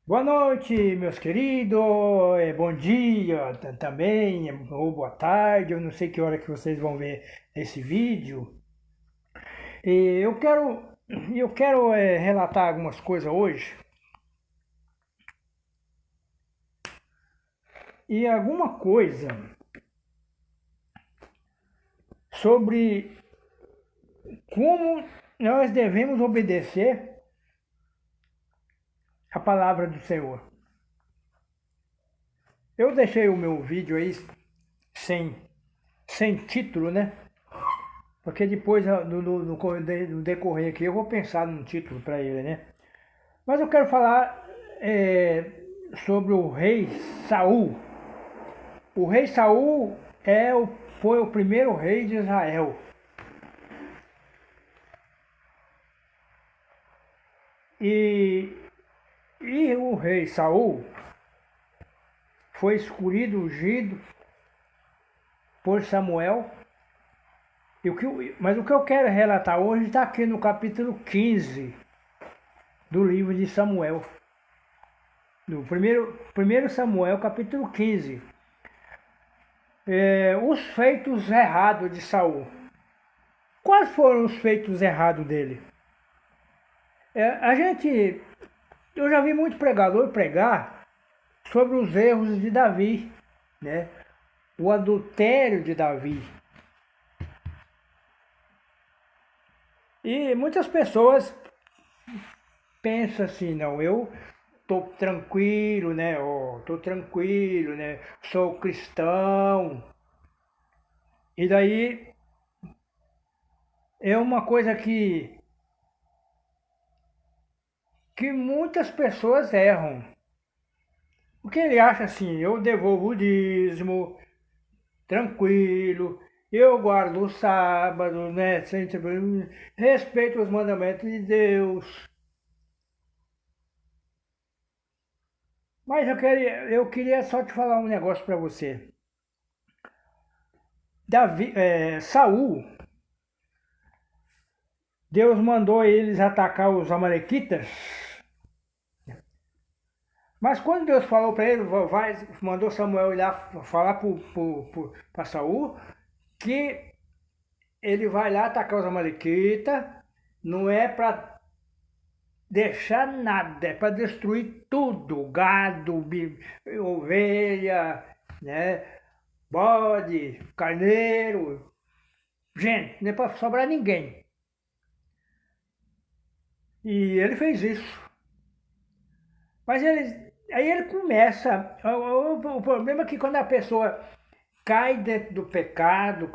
Boa noite, meus queridos, bom dia também, ou boa tarde, eu não sei que hora que vocês vão ver esse vídeo. E eu quero relatar algumas coisas hoje, e alguma coisa sobre como nós devemos obedecer a palavra do Senhor. Eu deixei o meu vídeo aí sem, sem título, né? Porque depois, no decorrer aqui, eu vou pensar num título para ele, né? Mas eu quero falar sobre o rei Saul. O rei Saul foi o primeiro rei de Israel. E, e o rei Saul foi escolhido, ungido por Samuel. Mas o que eu quero relatar hoje está aqui no capítulo 15 do livro de Samuel. No primeiro Samuel, capítulo 15. Os feitos errados de Saul. Quais foram os feitos errados dele? Eu já vi muito pregador pregar sobre os erros de Davi, né? O adultério de Davi. E muitas pessoas pensam assim, não, eu tô tranquilo, né? Tô tranquilo, né? Sou cristão. E daí é uma coisa que muitas pessoas erram. Porque ele acha assim, eu devolvo o dízimo, tranquilo, eu guardo o sábado, né? Sempre respeito os mandamentos de Deus. Mas eu queria só te falar um negócio para você. Saul, Deus mandou eles atacar os amalequitas. Mas quando Deus falou para ele, mandou Samuel ir lá falar para Saul que ele vai lá atacar os amalequitas, não é para deixar nada, é para destruir tudo, gado, ovelha, né, bode, carneiro, gente, não é para sobrar ninguém. E ele fez isso. Mas aí ele começa. O problema é que quando a pessoa cai dentro do pecado,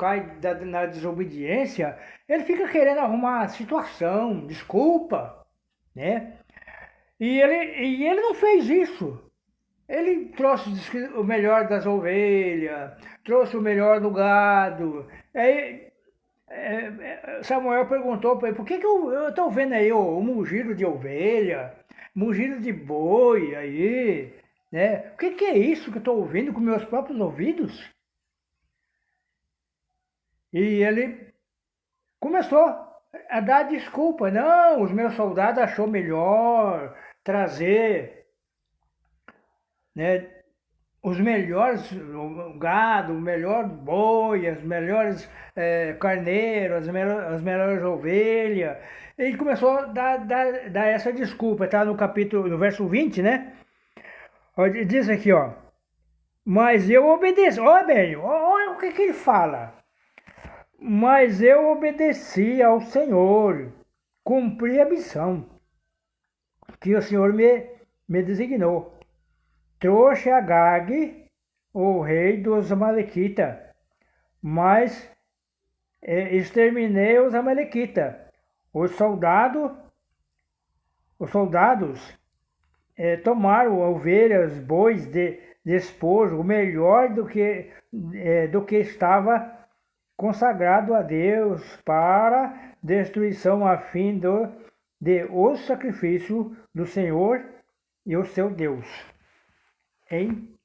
na desobediência, ele fica querendo arrumar situação, desculpa, né? E ele não fez isso. Ele trouxe o melhor das ovelhas, trouxe o melhor do gado. Aí Samuel perguntou para ele, por que eu estou vendo aí o mugido de ovelha, mugido de boi aí, né? O que é isso que eu estou ouvindo com meus próprios ouvidos? E ele começou a dar desculpa. Não, os meus soldados achou melhor trazer, né, os melhores gado, o melhor boi, as melhores carneiros, as melhores ovelhas. Ele começou a dar essa desculpa, está no verso 20, né? Diz aqui, ó. Mas eu obedeci. Olha bem, olha o que ele fala. Mas eu obedeci ao Senhor, cumpri a missão que o Senhor me designou. Trouxe Agag, o rei dos Amalequitas, mas exterminei os Amalequitas. Os soldados, os soldados tomaram ovelhas, bois de despojo, o melhor do que estava consagrado a Deus para destruição a fim de o sacrifício do Senhor e o seu Deus em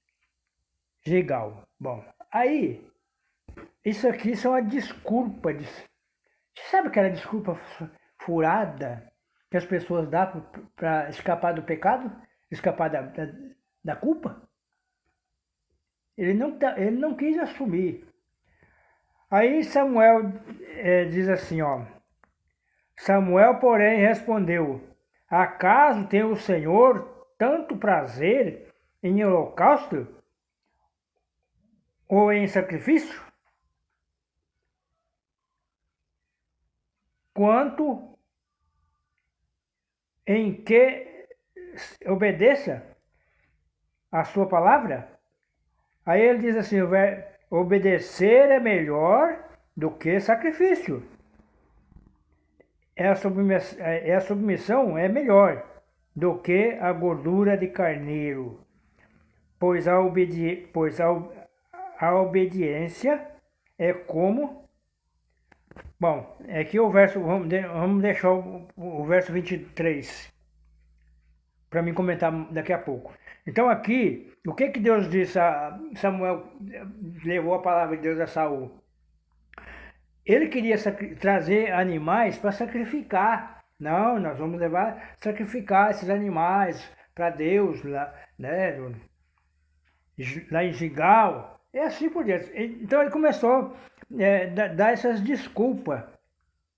Gigal. Bom, aí, isso aqui são a desculpa. Você sabe aquela desculpa furada que as pessoas dão para escapar do pecado? escapar da culpa. Ele não quis assumir. Aí Samuel diz assim, ó. Samuel, porém, respondeu: Acaso tem o Senhor tanto prazer em holocausto ou em sacrifício, quanto em que obedeça a sua palavra? Aí ele diz assim: obedecer é melhor do que sacrifício. A submissão é melhor do que a gordura de carneiro, pois a obediência é como... Bom, aqui o verso, vamos deixar o verso 23 para mim comentar daqui a pouco. Então aqui, o que Deus disse a Samuel, levou a palavra de Deus a Saul? Ele queria trazer animais para sacrificar. Não, nós vamos sacrificar esses animais para Deus lá, né, lá em Gigal. E assim por diante. Então ele começou a dar essas desculpas.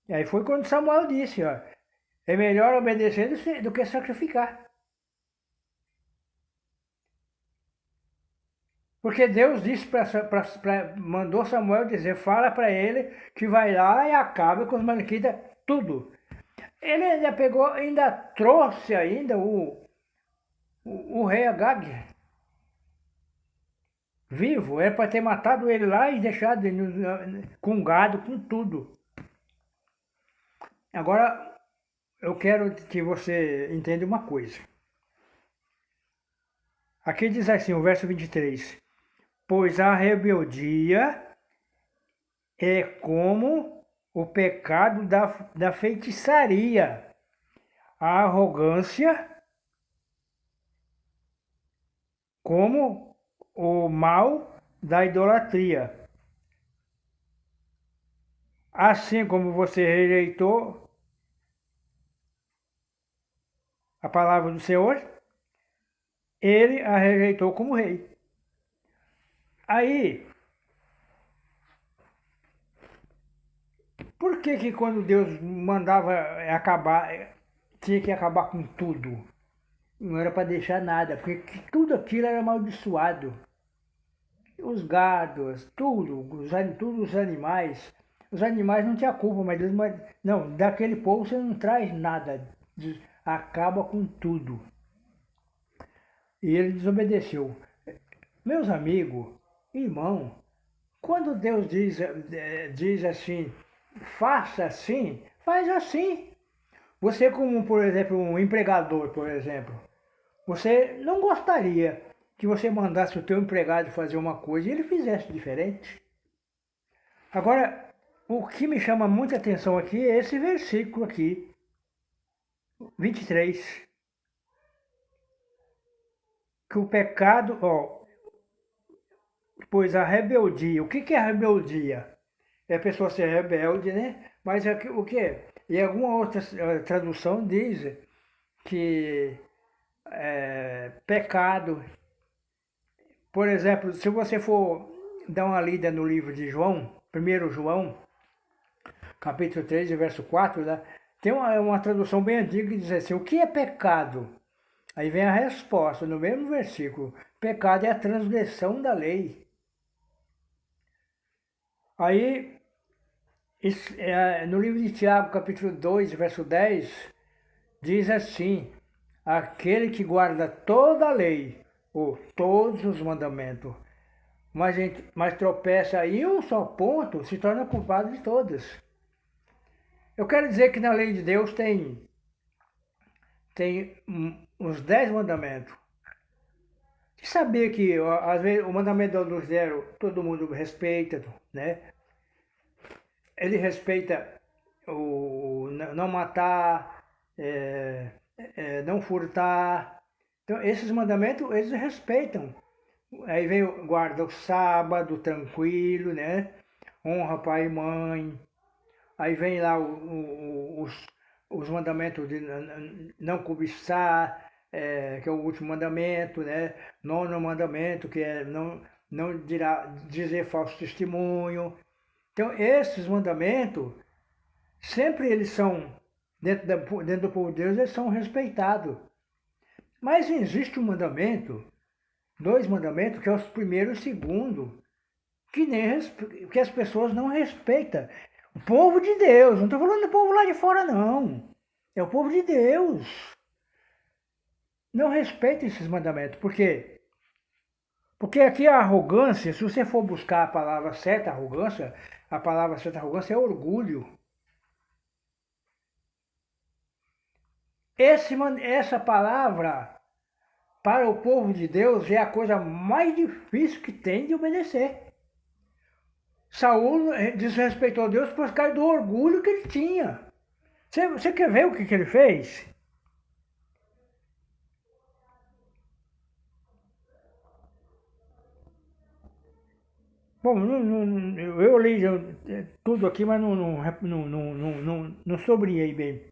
E aí foi quando Samuel disse, ó, é melhor obedecer do que sacrificar. Porque Deus disse mandou Samuel dizer, fala para ele que vai lá e acaba com os maliquitas tudo. Ele ainda pegou, ainda trouxe ainda o rei Agag vivo. Era para ter matado ele lá e deixado ele com gado, com tudo. Agora, eu quero que você entenda uma coisa. Aqui diz assim, o verso 23. Pois a rebeldia é como o pecado da feitiçaria, a arrogância como o mal da idolatria. Assim como você rejeitou a palavra do Senhor, ele a rejeitou como rei. Aí, por que quando Deus mandava acabar, tinha que acabar com tudo? Não era para deixar nada, porque tudo aquilo era amaldiçoado. Os gados, tudo os animais. Os animais não tinham culpa, mas Deus, não, daquele povo você não traz nada, acaba com tudo. E ele desobedeceu. Meus amigos, irmão, quando Deus diz assim, faça assim, faz assim. Você como, por exemplo, um empregador, por exemplo, você não gostaria que você mandasse o teu empregado fazer uma coisa e ele fizesse diferente? Agora, o que me chama muita atenção aqui é esse versículo aqui, 23. Que o pecado, ó, pois a rebeldia, o que é a rebeldia? É a pessoa ser rebelde, né? Mas o que? E alguma outra tradução diz que pecado. Por exemplo, se você for dar uma lida no livro de João, 1 João, capítulo 3, verso 4, né? Tem uma tradução bem antiga que diz assim, o que é pecado? Aí vem a resposta, no mesmo versículo, pecado é a transgressão da lei. Aí, no livro de Tiago, capítulo 2, verso 10, diz assim, aquele que guarda toda a lei, ou todos os mandamentos, mas tropeça em um só ponto, se torna culpado de todas. Eu quero dizer que na lei de Deus tem os 10 mandamentos. Você sabia que às vezes o mandamento do zero todo mundo respeita, né? Ele respeita o não matar, não furtar. Então esses mandamentos eles respeitam. Aí vem guarda o sábado tranquilo, né? Honra pai e mãe. Aí vem lá os mandamentos de não cobiçar, que é o último mandamento, né? Nono mandamento, que é não dizer falso testemunho. Então, esses mandamentos, sempre eles são, dentro do povo de Deus, eles são respeitados. Mas existe um mandamento, dois mandamentos, que é o primeiro e o segundo, que as pessoas não respeitam. O povo de Deus, não estou falando do povo lá de fora, não. É o povo de Deus. Não respeita esses mandamentos. Por quê? Porque aqui a arrogância, se você for buscar a palavra certa arrogância, a palavra certa arrogância é orgulho. Essa palavra, para o povo de Deus, é a coisa mais difícil que tem de obedecer. Saul desrespeitou Deus por causa do orgulho que ele tinha. Você quer ver o que ele fez? Bom, eu li tudo aqui, mas não sublinhei bem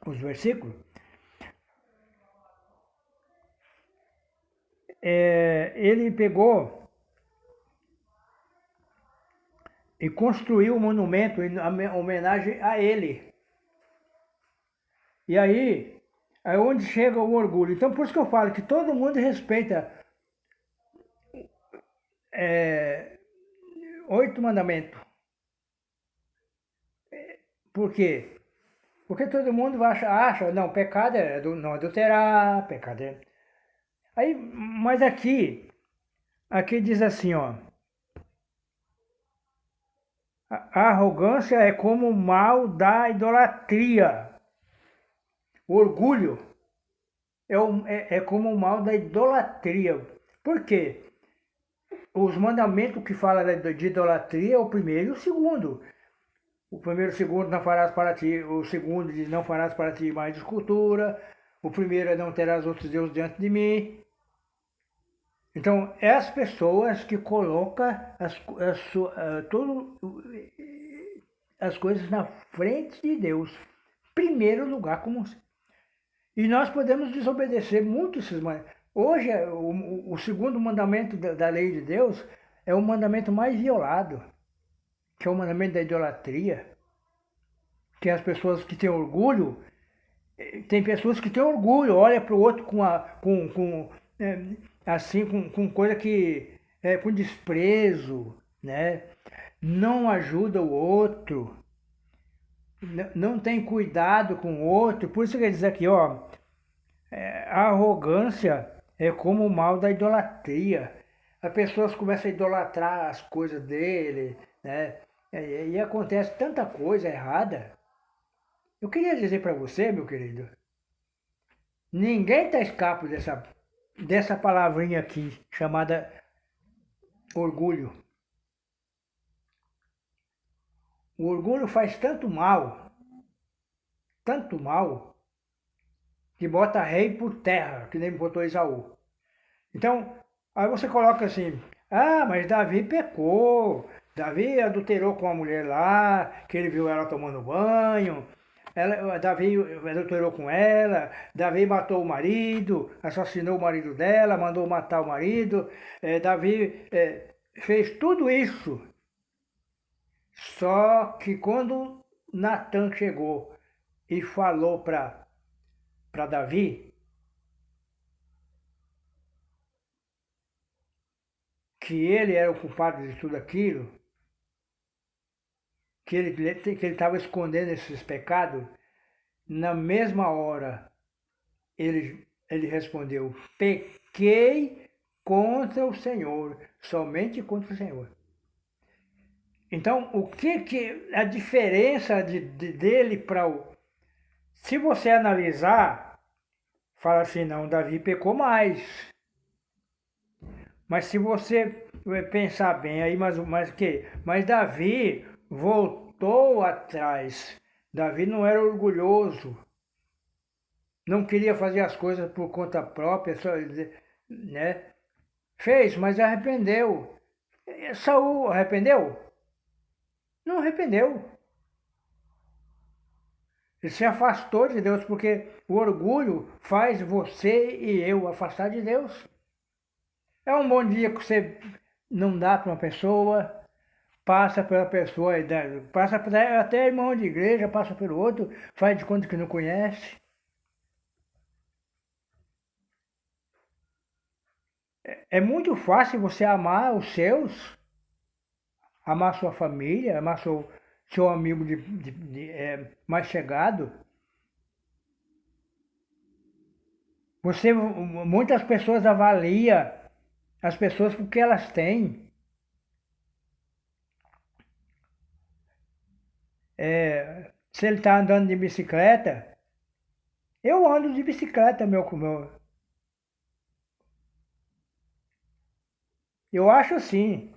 os versículos. Ele pegou e construiu um monumento em homenagem a ele. E aí é onde chega o orgulho. Então, por isso que eu falo que todo mundo respeita 8 mandamentos. Por quê? Porque todo mundo acha não, pecado é não adulterar, pecado é... Aí, mas aqui diz assim, ó, a arrogância é como o mal da idolatria. O orgulho é como o mal da idolatria. Por quê? Os mandamentos que falam de idolatria é o primeiro e o segundo. O primeiro e o segundo, não farás para ti. O segundo diz, não farás para ti mais escultura. O primeiro é, não terás outros deuses diante de mim. Então, é as pessoas que colocam as coisas na frente de Deus. Primeiro lugar, como... E nós podemos desobedecer muito esses mandamentos. Hoje, o segundo mandamento da lei de Deus é o mandamento mais violado, que é o mandamento da idolatria. Que as pessoas que têm orgulho, tem pessoas que têm orgulho, olha para o outro com coisa que com desprezo, né? Não ajuda o outro, não tem cuidado com o outro. Por isso que ele diz aqui, ó, a arrogância é como o mal da idolatria. As pessoas começam a idolatrar as coisas dele, né? E acontece tanta coisa errada. Eu queria dizer para você, meu querido, ninguém está escapo dessa palavrinha aqui, chamada orgulho. O orgulho faz tanto mal, que bota rei por terra, que nem botou Esaú. Então, aí você coloca assim, mas Davi pecou, Davi adulterou com a mulher lá, que ele viu ela tomando banho, Davi adulterou com ela, Davi matou o marido, assassinou o marido dela, mandou matar o marido, Davi fez tudo isso. Só que quando Natan chegou e falou para Davi que ele era o culpado de tudo aquilo, que ele estava escondendo esses pecados, na mesma hora ele respondeu: pequei contra o Senhor, somente contra o Senhor. Então, o que a diferença dele para o... Se você analisar, fala assim, não, Davi pecou mais. Mas se você pensar bem aí, mas que? Mas Davi voltou atrás. Davi não era orgulhoso. Não queria fazer as coisas por conta própria, só, né? Fez, mas arrependeu. Saul arrependeu? Não arrependeu. Ele se afastou de Deus porque o orgulho faz você e eu afastar de Deus. É um bom dia que você não dá para uma pessoa, passa pela pessoa, passa até irmão de igreja, passa pelo outro, faz de conta que não conhece. É muito fácil você amar os seus, amar sua família, amar seu amigo mais chegado. Muitas pessoas avaliam as pessoas porque elas têm. Se ele está andando de bicicleta, eu ando de bicicleta, eu acho assim.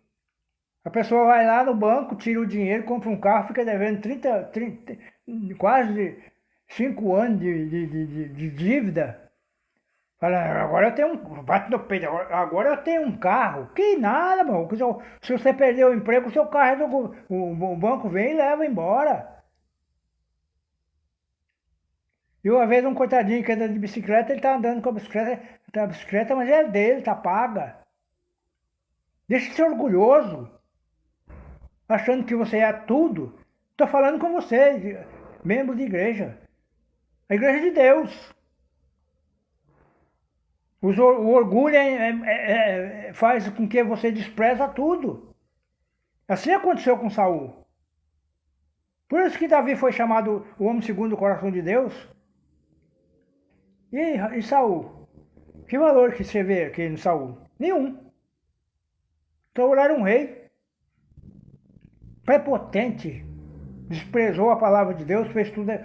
A pessoa vai lá no banco, tira o dinheiro, compra um carro, fica devendo 30 quase 5 anos de dívida. Fala, agora eu tenho um. Bate no peito, agora eu tenho um carro. Que nada, mano. Se você perder o emprego, o seu carro o banco vem e leva embora. E uma vez um coitadinho que anda de bicicleta, ele tá andando com a bicicleta, mas é dele, tá paga. Deixa de ser orgulhoso, achando que você é tudo. Tô falando com você, membro de igreja. A igreja de Deus. O orgulho faz com que você despreza tudo. Assim aconteceu com Saul. Por isso que Davi foi chamado o homem segundo o coração de Deus. E Saul? Que valor que você vê aqui no Saul? Nenhum. Saul era um rei prepotente, desprezou a palavra de Deus,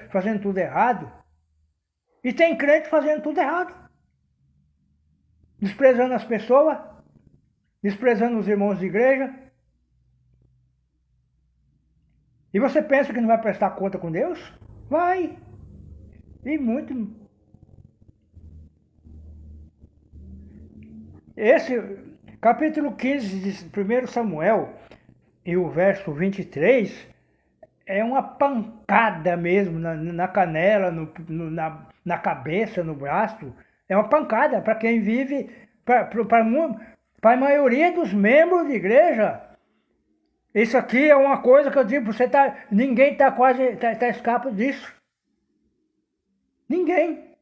fazendo tudo errado. E tem crente fazendo tudo errado. Desprezando as pessoas, desprezando os irmãos de igreja. E você pensa que não vai prestar conta com Deus? Vai. E muito. Esse capítulo 15 de 1 Samuel e o verso 23 é uma pancada mesmo na canela, na cabeça, no braço. É uma pancada para quem vive, para a maioria dos membros de igreja. Isso aqui é uma coisa que eu digo, ninguém está quase, tá escapa disso. Ninguém.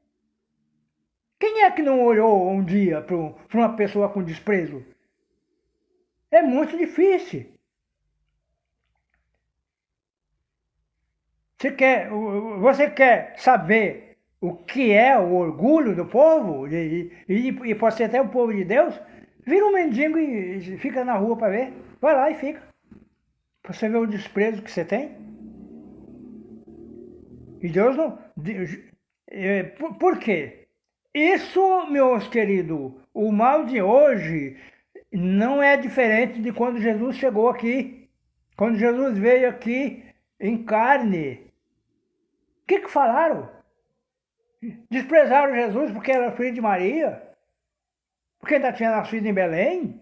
Quem é que não olhou um dia para uma pessoa com desprezo? É muito difícil. Você quer saber o que é o orgulho do povo? E pode ser até o povo de Deus? Vira um mendigo e fica na rua para ver. Vai lá e fica. Para você ver o desprezo que você tem. E Deus não. Por quê? Isso, meus queridos, o mal de hoje não é diferente de quando Jesus chegou aqui. Quando Jesus veio aqui em carne. O que falaram? Desprezaram Jesus porque era filho de Maria? Porque ainda tinha nascido em Belém?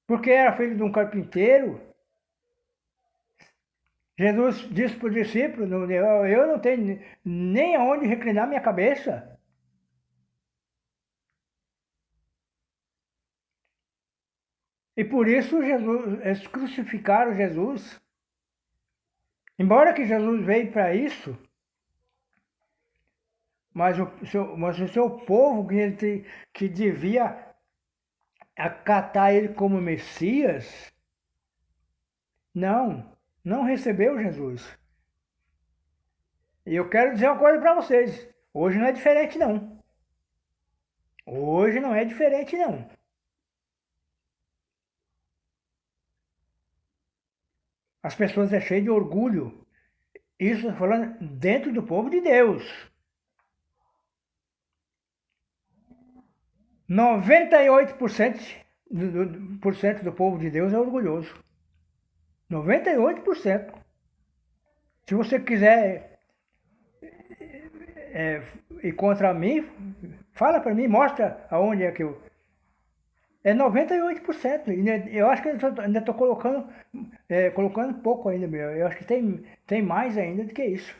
Porque era filho de um carpinteiro? Jesus disse para o discípulo, eu não tenho nem aonde reclinar minha cabeça. E por isso eles crucificaram Jesus. Embora que Jesus veio para isso, mas o seu povo que devia acatar ele como Messias, não recebeu Jesus. E eu quero dizer uma coisa para vocês, hoje não é diferente não. Hoje não é diferente não. As pessoas é cheias de orgulho. Isso falando dentro do povo de Deus. 98% do povo de Deus é orgulhoso. 98%. Se você quiser ir contra mim, fala para mim, mostra aonde é que eu... É 98%. Eu acho que eu ainda estou colocando pouco ainda, meu. Eu acho que tem mais ainda do que isso.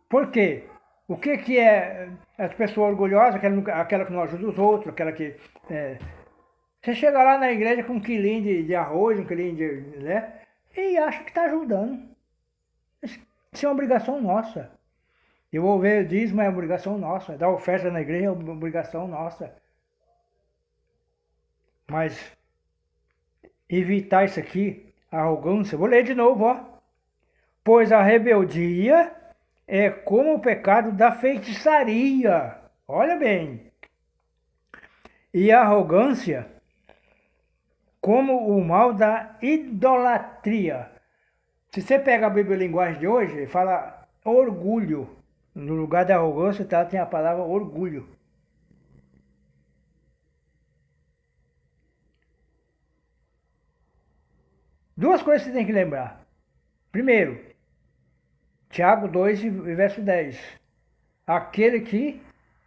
Por quê? O que é as pessoas orgulhosas, aquela que não ajuda os outros, aquela que... você chega lá na igreja com um quilinho de arroz, um quilinho de... né? E acha que está ajudando. Isso é uma obrigação nossa. Devolver o dízimo é obrigação nossa. Dar oferta na igreja é obrigação nossa. Mas evitar isso aqui, a arrogância. Vou ler de novo, ó. Pois a rebeldia é como o pecado da feitiçaria. Olha bem. E a arrogância como o mal da idolatria. Se você pega a Bíblia Linguagem de hoje, fala orgulho. No lugar da arrogância, tem a palavra orgulho. Duas coisas você tem que lembrar. Primeiro, Tiago 2, verso 10. Aquele que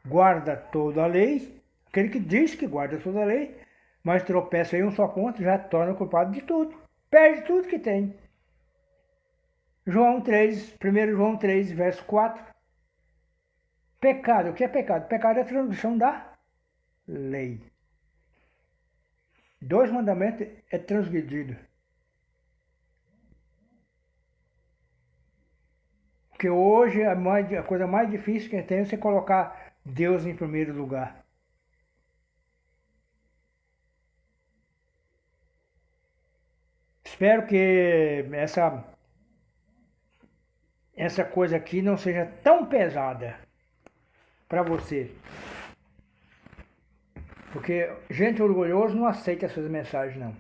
guarda toda a lei, aquele que diz que guarda toda a lei, mas tropeça em um só ponto, já torna culpado de tudo. Perde tudo que tem. João 3, 1 João 3, verso 4. Pecado, o que é pecado? Pecado é a transgressão da lei. 2 mandamentos é transgredido. Porque hoje a coisa mais difícil que tem é você colocar Deus em primeiro lugar. Espero que essa coisa aqui não seja tão pesada para você. Porque gente orgulhosa não aceita essas mensagens, não.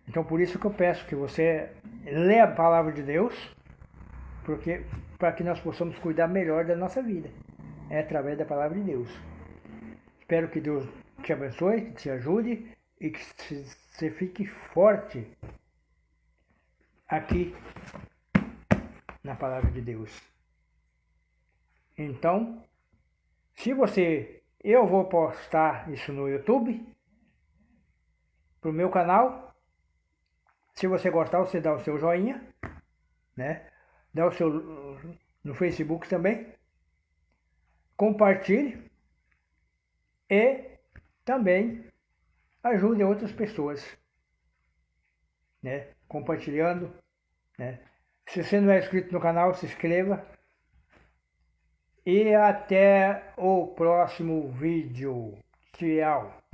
Então por isso que eu peço que você lê a palavra de Deus, porque para que nós possamos cuidar melhor da nossa vida. É através da palavra de Deus. Espero que Deus te abençoe, que te ajude e que você fique forte aqui na palavra de Deus. Então, eu vou postar isso no YouTube, pro meu canal. Se você gostar, você dá o seu joinha, né? Dá o seu no Facebook também. Compartilhe e também ajude outras pessoas, né? Compartilhando, né? Se você não é inscrito no canal, se inscreva. E até o próximo vídeo. Tchau.